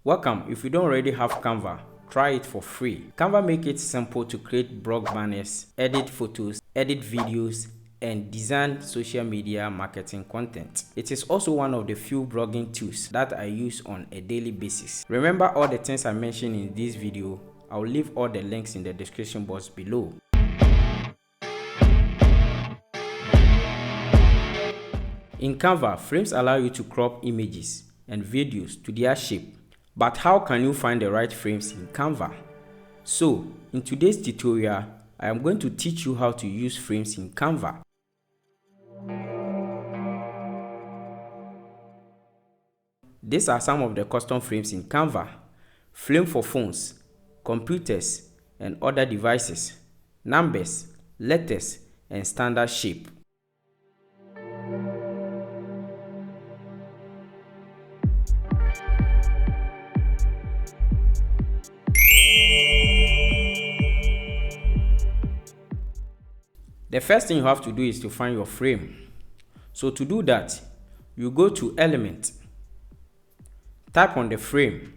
Welcome. If you don't already have Canva, try it for free. Canva makes it simple to create blog banners, edit photos, edit videos, and design social media marketing content. It is also one of the few blogging tools that I use on a daily basis. Remember all the things I mentioned in this video. I'll leave all the links in the description box below. In Canva, frames allow you to crop images and videos to their shape. But how can you find the right frames in Canva? So, in today's tutorial, I am going to teach you how to use frames in Canva. These are some of the custom frames in Canva. Frame for phones, computers, and other devices, numbers, letters, and standard shape. The first thing you have to do is to find your frame. So to do that, you go to Element, tap on the frame,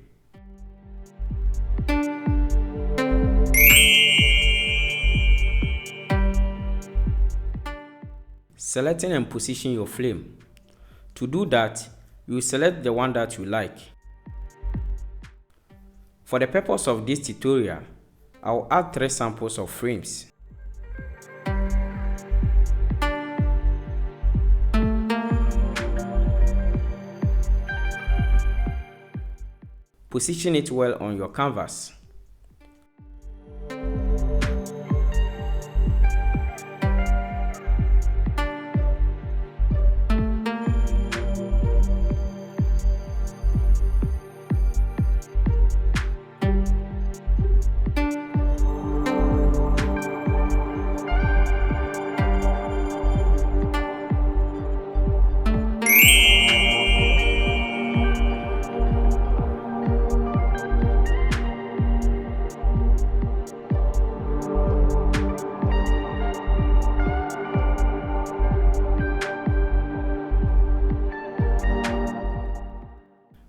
selecting and position your frame. To do that, you select the one that you like. For the purpose of this tutorial, I will add 3 samples of frames. Position it well on your canvas.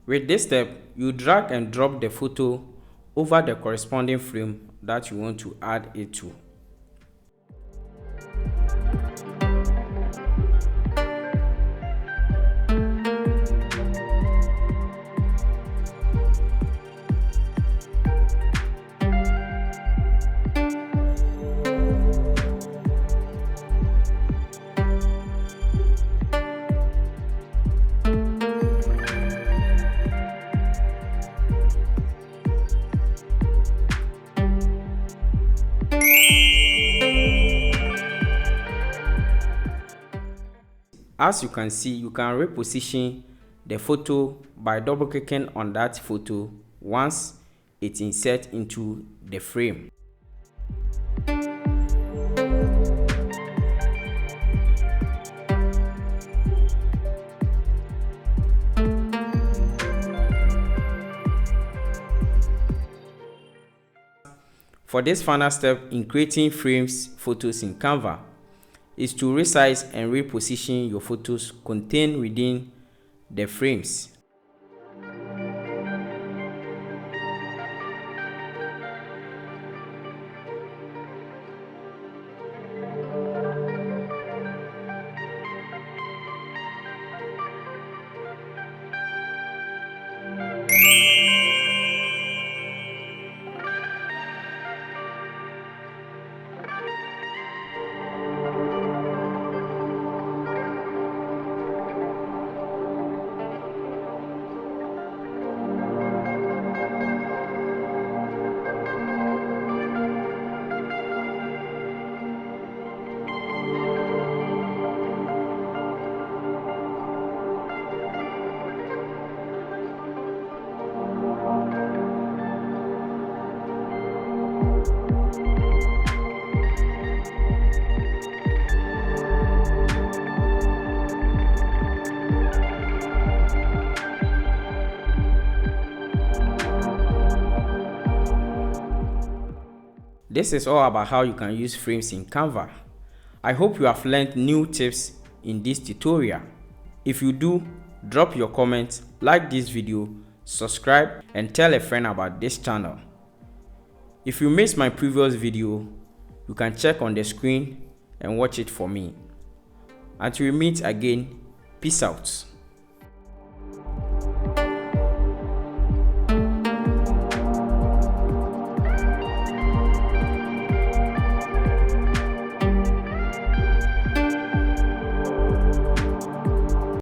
With this step, you drag and drop the photo over the corresponding frame that you want to add it to. As you can see, you can reposition the photo by double-clicking on that photo once it's inserted into the frame. For this final step in creating frames photos in Canva, is to resize and reposition your photos contained within the frames. This is all about how you can use frames in Canva. I hope you have learned new tips in this tutorial. If you do, drop your comments, like this video, subscribe, and tell a friend about this channel. If you missed my previous video, you can check on the screen and watch it for me. Until we meet again, peace out.